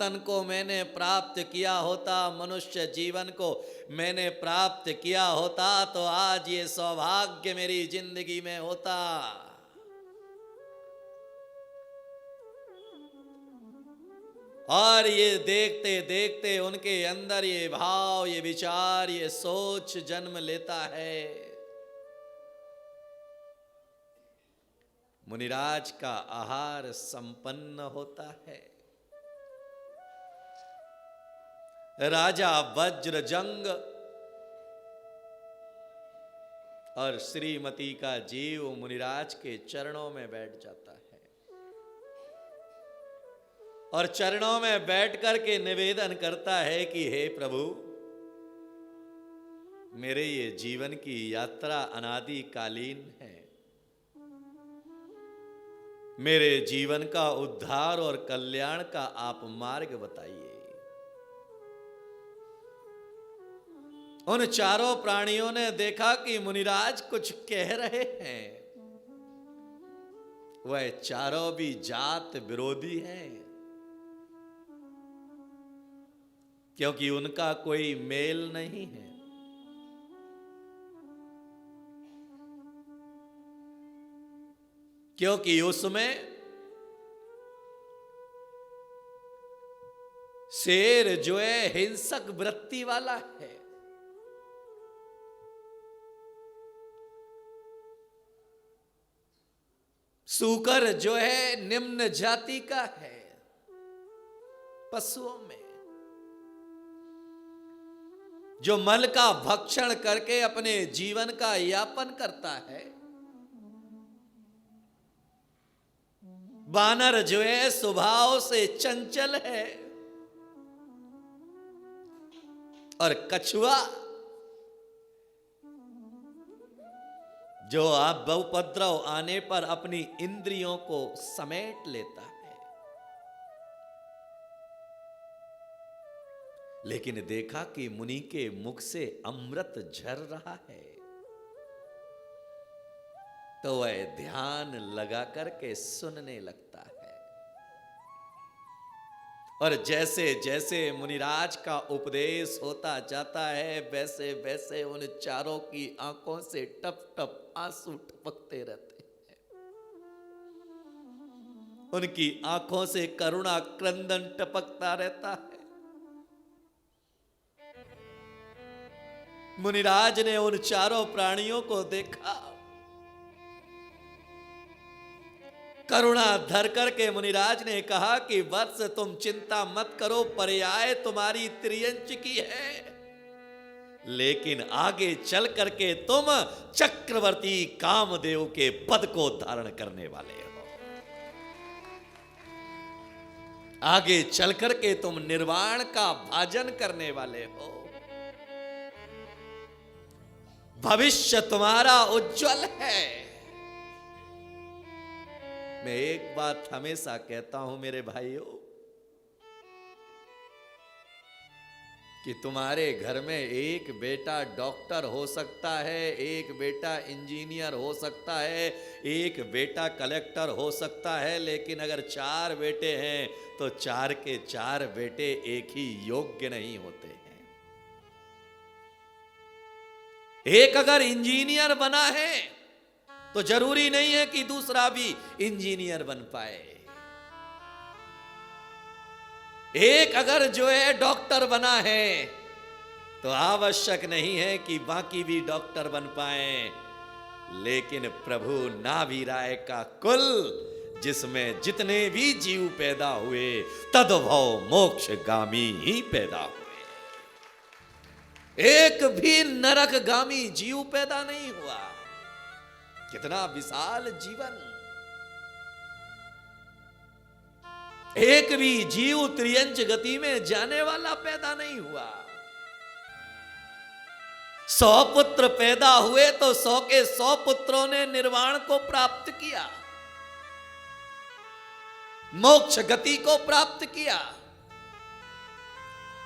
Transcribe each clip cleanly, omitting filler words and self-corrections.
तन को मैंने प्राप्त किया होता, मनुष्य जीवन को मैंने प्राप्त किया होता, तो आज ये सौभाग्य मेरी जिंदगी में होता। और ये देखते देखते उनके अंदर ये भाव, ये विचार, ये सोच जन्म लेता है। मुनिराज का आहार संपन्न होता है। राजा वज्रजंग और श्रीमती का जीव मुनिराज के चरणों में बैठ जाता है और चरणों में बैठ करके निवेदन करता है कि हे प्रभु, मेरे ये जीवन की यात्रा अनादिकालीन है। मेरे जीवन का उद्धार और कल्याण का आप मार्ग बताइए। उन चारों प्राणियों ने देखा कि मुनिराज कुछ कह रहे हैं। वह चारों भी जात विरोधी हैं, क्योंकि उनका कोई मेल नहीं है। क्योंकि उसमें शेर जो है हिंसक वृत्ति वाला है, सूकर जो है निम्न जाति का है। पशुओं में जो मल का भक्षण करके अपने जीवन का यापन करता है, बानर जो है स्वभाव से चंचल है, और कछुआ जो आप बहुपद्रव आने पर अपनी इंद्रियों को समेट लेता है। लेकिन देखा कि मुनि के मुख से अमृत झर रहा है, तो वह ध्यान लगा करके सुनने लगता है। और जैसे जैसे मुनिराज का उपदेश होता जाता है, वैसे वैसे उन चारों की आंखों से टप टप आंसू टपकते रहते हैं। उनकी आंखों से करुणा क्रंदन टपकता रहता है। मुनिराज ने उन चारों प्राणियों को देखा। करुणा धर करके मुनिराज ने कहा कि वत्स, तुम चिंता मत करो, पर्याय तुम्हारी त्रियंच की है, लेकिन आगे चल करके तुम चक्रवर्ती कामदेव के पद को धारण करने वाले हो। आगे चल करके तुम निर्वाण का भाजन करने वाले हो। भविष्य तुम्हारा उज्जवल है। मैं एक बात हमेशा कहता हूं मेरे भाइयों, कि तुम्हारे घर में एक बेटा डॉक्टर हो सकता है, एक बेटा इंजीनियर हो सकता है, एक बेटा कलेक्टर हो सकता है, लेकिन अगर 4 बेटे हैं तो 4 के 4 बेटे एक ही योग्य नहीं होते हैं। एक अगर इंजीनियर बना है तो जरूरी नहीं है कि दूसरा भी इंजीनियर बन पाए। एक अगर जो है डॉक्टर बना है तो आवश्यक नहीं है कि बाकी भी डॉक्टर बन पाए। लेकिन प्रभु नाभिराय का कुल, जिसमें जितने भी जीव पैदा हुए, तद्भव मोक्षगामी ही पैदा हुए। एक भी नरकगामी जीव पैदा नहीं हुआ। कितना विशाल जीवन। एक भी जीव त्रियंच गति में जाने वाला पैदा नहीं हुआ। 100 पुत्र पैदा हुए तो 100 के 100 पुत्रों ने निर्वाण को प्राप्त किया, मोक्ष गति को प्राप्त किया।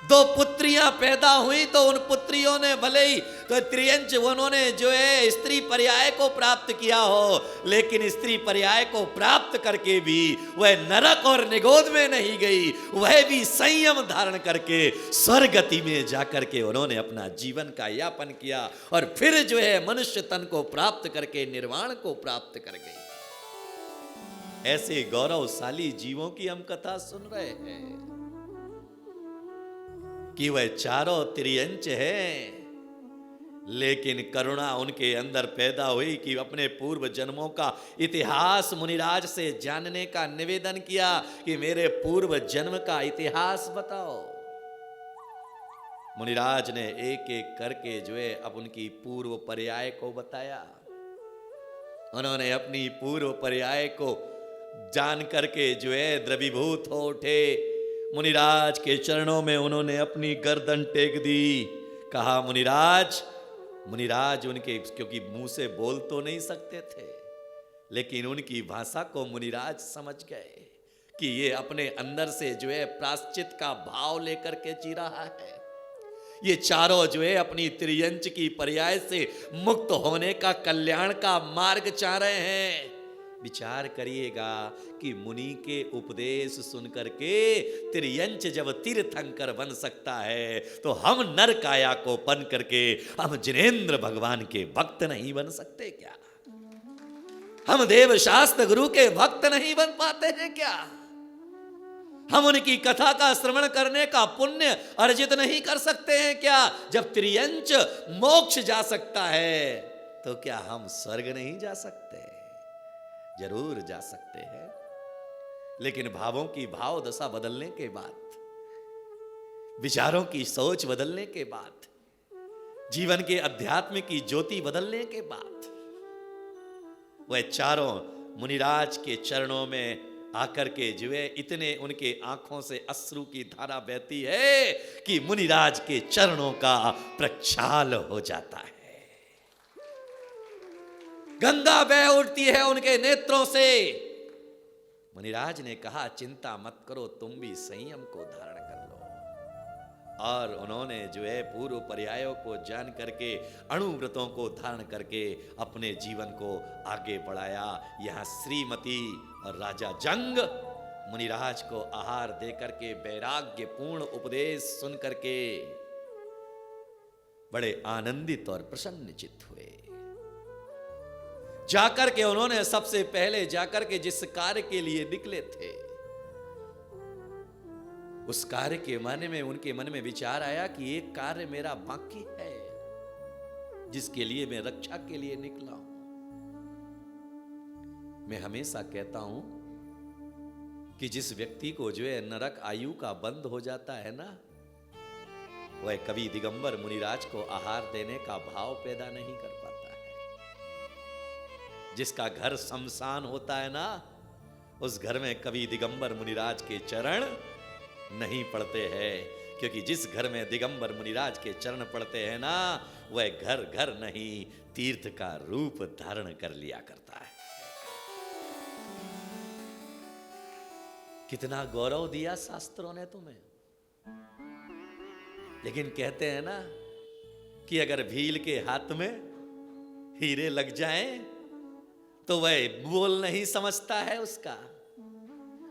दो पुत्रियां पैदा हुई तो उन पुत्रियों ने भले ही तो त्रियंच उन्होंने जो है स्त्री पर्याय को प्राप्त किया हो, लेकिन स्त्री पर्याय को प्राप्त करके भी वह नरक और निगोद में नहीं गई, वह भी संयम धारण करके स्वर्गति में जाकर के उन्होंने अपना जीवन का यापन किया और फिर जो है मनुष्य तन को प्राप्त करके निर्वाण को प्राप्त कर गई। ऐसे गौरवशाली जीवों की हम कथा सुन रहे हैं कि वह चारों त्रियंच हैं, लेकिन करुणा उनके अंदर पैदा हुई कि अपने पूर्व जन्मों का इतिहास मुनिराज से जानने का निवेदन किया कि मेरे पूर्व जन्म का इतिहास बताओ। मुनिराज ने एक एक करके जो है अब उनकी पूर्व पर्याय को बताया। उन्होंने अपनी पूर्व पर्याय को जान करके जो है द्रवीभूत हो उठे। मुनिराज के चरणों में उन्होंने अपनी गर्दन टेक दी। कहा मुनिराज उनके, क्योंकि मुंह से बोल तो नहीं सकते थे, लेकिन उनकी भाषा को मुनिराज समझ गए कि ये अपने अंदर से जो है प्रायश्चित का भाव लेकर के जी रहा है। ये चारों जो है अपनी त्रियंच की पर्याय से मुक्त होने का, कल्याण का मार्ग चाह रहे हैं। विचार करिएगा कि मुनि के उपदेश सुनकर के त्रियंच जब तीर्थंकर बन सकता है, तो हम नर काया को बन करके हम जिनेंद्र भगवान के भक्त नहीं बन सकते क्या? हम देव शास्त्र गुरु के भक्त नहीं बन पाते हैं क्या? हम उनकी कथा का श्रवण करने का पुण्य अर्जित नहीं कर सकते हैं क्या? जब त्रियंच मोक्ष जा सकता है, तो क्या हम स्वर्ग नहीं जा सकते? जरूर जा सकते हैं, लेकिन भावों की भाव दशा बदलने के बाद, विचारों की सोच बदलने के बाद, जीवन के अध्यात्म की ज्योति बदलने के बाद, वह चारों मुनिराज के चरणों में आकर के जो है इतने उनके आंखों से अश्रु की धारा बहती है कि मुनिराज के चरणों का प्रक्षाल हो जाता है। गंगा बह उठती है उनके नेत्रों से। मुनिराज ने कहा, चिंता मत करो, तुम भी संयम को धारण कर लो। और उन्होंने जो है पूर्व पर्यायों को जान करके, अणुव्रतों को धारण करके अपने जीवन को आगे बढ़ाया। यहां श्रीमती और राजा जंग मुनिराज को आहार देकर के वैराग्यपूर्ण उपदेश सुन करके बड़े आनंदित और प्रसन्न चित्त हुए। जाकर के उन्होंने सबसे पहले जाकर के जिस कार्य के लिए निकले थे, उस कार्य के मन में, उनके मन में विचार आया कि एक कार्य मेरा बाकी है, जिसके लिए मैं रक्षा के लिए निकला हूं। मैं हमेशा कहता हूं कि जिस व्यक्ति को जो है नरक आयु का बंद हो जाता है ना, वह कभी दिगंबर मुनिराज को आहार देने का भाव पैदा नहीं कर पाता है। जिसका घर शमशान होता है ना, उस घर में कभी दिगंबर मुनिराज के चरण नहीं पड़ते हैं, क्योंकि जिस घर में दिगंबर मुनिराज के चरण पड़ते हैं ना, वह घर घर नहीं तीर्थ का रूप धारण कर लिया करता है। कितना गौरव दिया शास्त्रों ने तुम्हें। लेकिन कहते हैं ना कि अगर भील के हाथ में हीरे लग जाएं तो वह बोल नहीं समझता है उसका।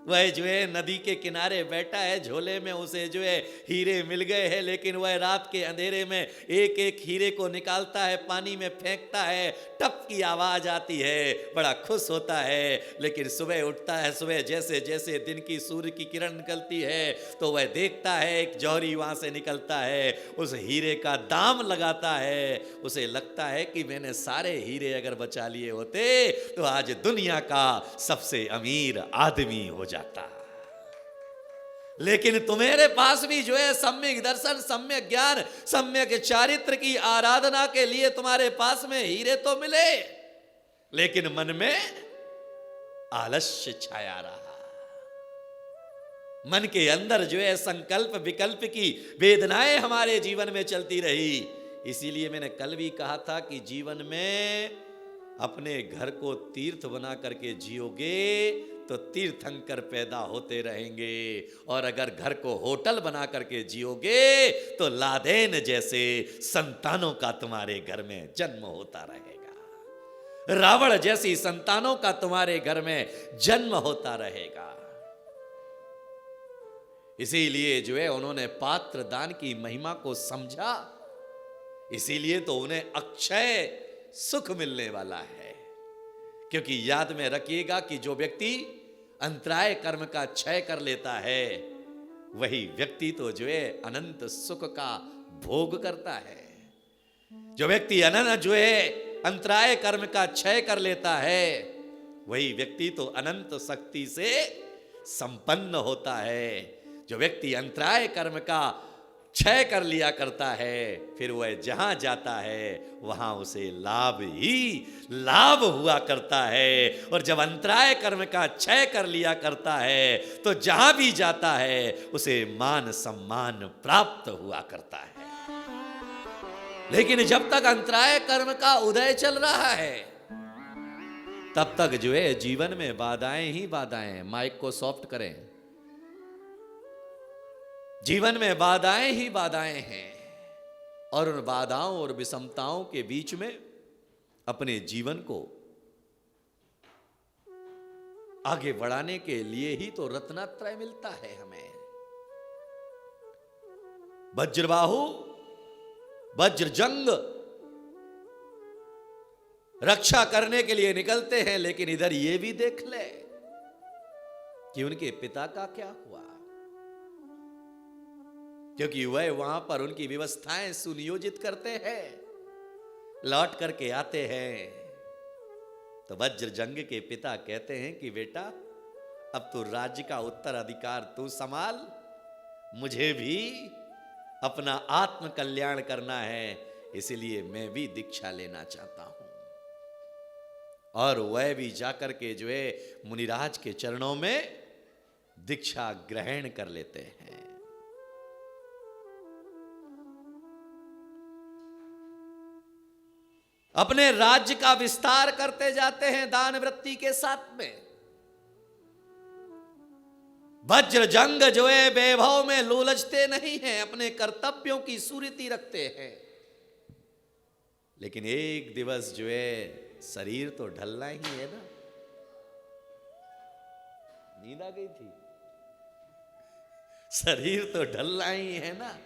वह जो है नदी के किनारे बैठा है, झोले में उसे जो है हीरे मिल गए हैं, लेकिन वह रात के अंधेरे में एक एक हीरे को निकालता है, पानी में फेंकता है, टप की आवाज आती है, बड़ा खुश होता है। लेकिन सुबह उठता है, सुबह जैसे जैसे दिन की सूर्य की किरण निकलती है, तो वह देखता है एक जौहरी वहां से निकलता है, उस हीरे का दाम लगाता है। उसे लगता है कि मैंने सारे हीरे अगर बचा लिए होते तो आज दुनिया का सबसे अमीर आदमी हो जाता। लेकिन तुम्हारे पास भी जो है सम्यक दर्शन, सम्यक ज्ञान, सम्यक चारित्र की आराधना के लिए तुम्हारे पास में हीरे तो मिले, लेकिन मन में आलस्य छाया रहा। मन के अंदर जो है संकल्प विकल्प की वेदनाएं हमारे जीवन में चलती रही। इसीलिए मैंने कल भी कहा था कि जीवन में अपने घर को तीर्थ बना करके जियोगे तो तीर्थंकर पैदा होते रहेंगे। और अगर घर को होटल बना करके जियोगे तो लादेन जैसे संतानों का तुम्हारे घर में जन्म होता रहेगा, रावण जैसी संतानों का तुम्हारे घर में जन्म होता रहेगा। इसीलिए जो है उन्होंने पात्र दान की महिमा को समझा, इसीलिए तो उन्हें अक्षय सुख मिलने वाला है। क्योंकि याद में रखिएगा कि जो व्यक्ति अंतराय कर्म का क्षय कर लेता है वही व्यक्ति तो जो है अनंत सुख का भोग करता है। जो व्यक्ति अनंत जो है अंतराय कर्म का क्षय कर लेता है वही व्यक्ति तो अनंत शक्ति से संपन्न होता है। जो व्यक्ति अंतराय कर्म का क्षय कर लिया करता है फिर वह जहां जाता है वहां उसे लाभ ही लाभ हुआ करता है। और जब अंतराय कर्म का क्षय कर लिया करता है तो जहां भी जाता है उसे मान सम्मान प्राप्त हुआ करता है। लेकिन जब तक अंतराय कर्म का उदय चल रहा है तब तक जो है जीवन में बाधाएं ही बाधाएं। माइक को सॉफ्ट करें। जीवन में बाधाएं ही बाधाएं हैं और उन बाधाओं और विषमताओं के बीच में अपने जीवन को आगे बढ़ाने के लिए ही तो रत्नात्रय मिलता है हमें। वज्रबाहु वज्रजंग रक्षा करने के लिए निकलते हैं, लेकिन इधर ये भी देख ले कि उनके पिता का क्या हुआ, क्योंकि वह वहां पर उनकी व्यवस्थाएं सुनियोजित करते हैं। लौट करके आते हैं तो वज्रजंग के पिता कहते हैं कि बेटा अब तो राज्य का उत्तराधिकार तू संभाल, मुझे भी अपना आत्म कल्याण करना है, इसलिए मैं भी दीक्षा लेना चाहता हूं। और वह भी जाकर के जो है मुनिराज के चरणों में दीक्षा ग्रहण कर लेते हैं। अपने राज्य का विस्तार करते जाते हैं दान वृत्ति के साथ में। वज्रजंग जो है वैभव में लोलझते नहीं हैं, अपने कर्तव्यों की सुरीति रखते हैं। लेकिन एक दिवस जो है शरीर तो ढलना ही है ना। नींद आ गई थी, शरीर तो ढलना ही है ना।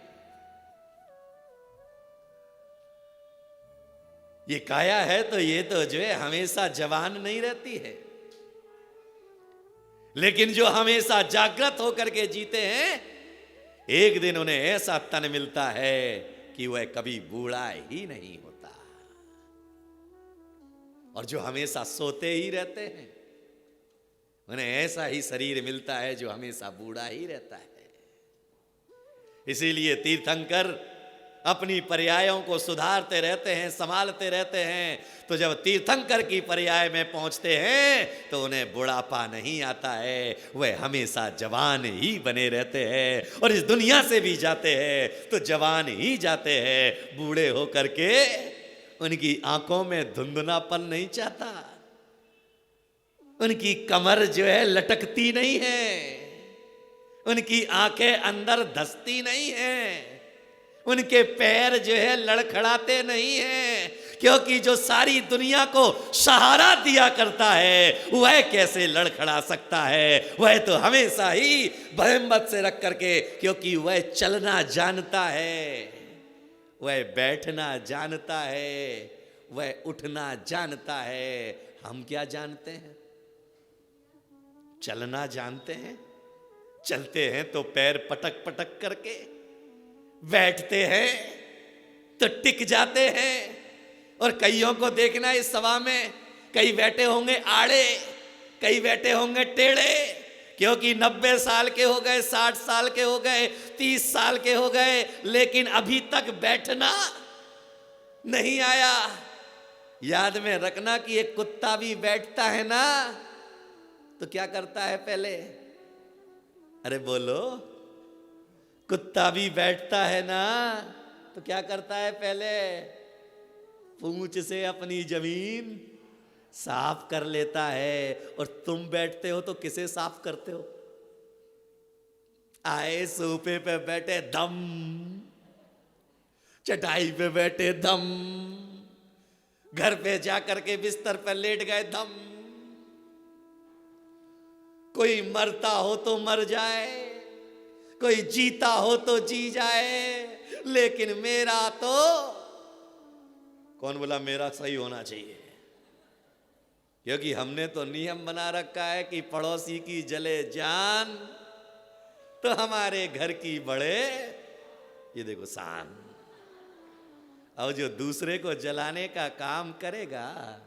ये काया है तो ये तो जो है हमेशा जवान नहीं रहती है, लेकिन जो हमेशा जागृत होकर के जीते हैं एक दिन उन्हें ऐसा तन मिलता है कि वह कभी बूढ़ा ही नहीं होता। और जो हमेशा सोते ही रहते हैं उन्हें ऐसा ही शरीर मिलता है जो हमेशा बूढ़ा ही रहता है। इसीलिए तीर्थंकर अपनी पर्यायों को सुधारते रहते हैं, संभालते रहते हैं। तो जब तीर्थंकर की पर्याय में पहुंचते हैं तो उन्हें बुढ़ापा नहीं आता है, वह हमेशा जवान ही बने रहते हैं। और इस दुनिया से भी जाते हैं तो जवान ही जाते हैं। बूढ़े होकर के उनकी आंखों में धुंधलापन नहीं चाहता, उनकी कमर जो है लटकती नहीं है, उनकी आंखें अंदर धंसती नहीं है, उनके पैर जो है लड़खड़ाते नहीं हैं। क्योंकि जो सारी दुनिया को सहारा दिया करता है वह कैसे लड़खड़ा सकता है। वह तो हमेशा ही बहिम्मत से रख करके, क्योंकि वह चलना जानता है, वह बैठना जानता है, वह उठना जानता है। हम क्या जानते हैं? चलना जानते हैं। चलते हैं तो पैर पटक पटक करके, बैठते हैं तो टिक जाते हैं। और कईयों को देखना इस सभा में, कई बैठे होंगे आड़े, कई बैठे होंगे टेढ़े, क्योंकि 90 साल के हो गए, 60 साल के हो गए, 30 साल के हो गए, लेकिन अभी तक बैठना नहीं आया। याद में रखना कि एक कुत्ता भी बैठता है ना तो क्या करता है पहले? अरे बोलो, कुत्ता भी बैठता है ना तो क्या करता है पहले? पूंछ से अपनी जमीन साफ कर लेता है, और तुम बैठते हो तो किसे साफ करते हो? आए सोफे पे बैठे दम, चटाई पे बैठे दम, घर पे जाकर के बिस्तर पर लेट गए दम। कोई मरता हो तो मर जाए, कोई जीता हो तो जी जाए, लेकिन मेरा तो, कौन बोला मेरा सही होना चाहिए? क्योंकि हमने तो नियम बना रखा है कि पड़ोसी की जले जान तो हमारे घर की बढ़े, ये देखो शान। और जो दूसरे को जलाने का काम करेगा,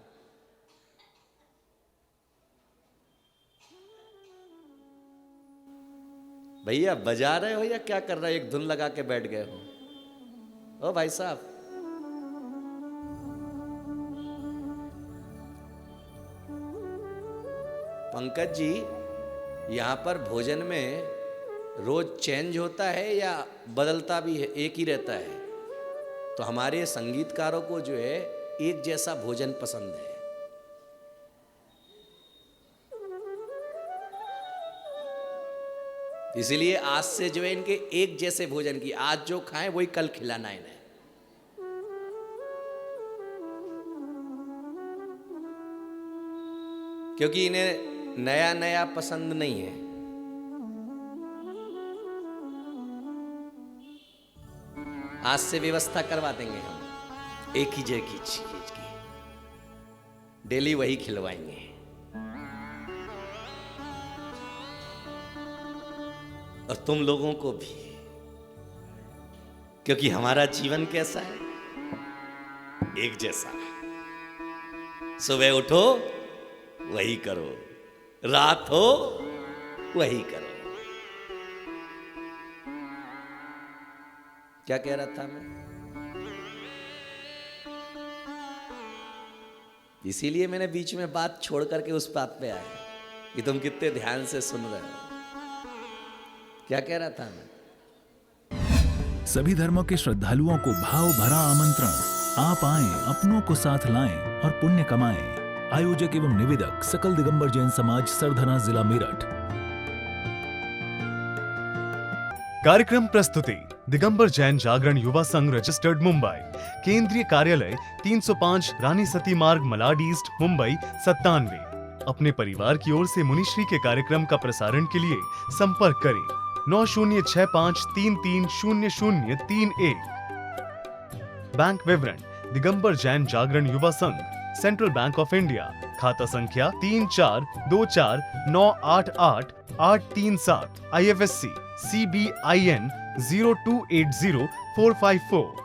भैया बजा रहे हो या क्या कर रहे हो? एक धुन लगा के बैठ गए हो? ओ भाई साहब, पंकज जी, यहां पर भोजन में रोज चेंज होता है या बदलता भी है, एक ही रहता है? तो हमारे संगीतकारों को जो है एक जैसा भोजन पसंद है। इसीलिए आज से जो है इनके एक जैसे भोजन की, आज जो खाएं वही कल खिलाना इन्हें। क्योंकि इन्हें नया नया पसंद नहीं है। आज से व्यवस्था करवा देंगे हम एक ही जगह चीज की, डेली वही खिलवाएंगे। और तुम लोगों को भी, क्योंकि हमारा जीवन कैसा है? एक जैसा। सुबह उठो वही करो, रात हो वही करो। क्या कह रहा था मैं? इसीलिए मैंने बीच में बात छोड़ करके उस बात पे आया कि तुम कितने ध्यान से सुन रहे हो। क्या कह रहा था मैं? सभी धर्मों के श्रद्धालुओं को भाव भरा आमंत्रण। आप आएं, अपनों को साथ लाएं और पुण्य कमाएं। आयोजक एवं निवेदक सकल दिगंबर जैन समाज, सरधना, जिला मेरठ। कार्यक्रम प्रस्तुति दिगंबर जैन जागरण युवा संघ, रजिस्टर्ड, मुंबई। केंद्रीय कार्यालय 305 रानी सती मार्ग, मलाड ईस्ट, मुंबई 97। अपने परिवार की ओर से मुनिश्री के कार्यक्रम का प्रसारण के लिए संपर्क करें 9065330031। बैंक विवरण दिगंबर जैन जागरण युवा संघ, सेंट्रल बैंक ऑफ इंडिया, खाता संख्या 3424988837, IFSC CBIN 0280454।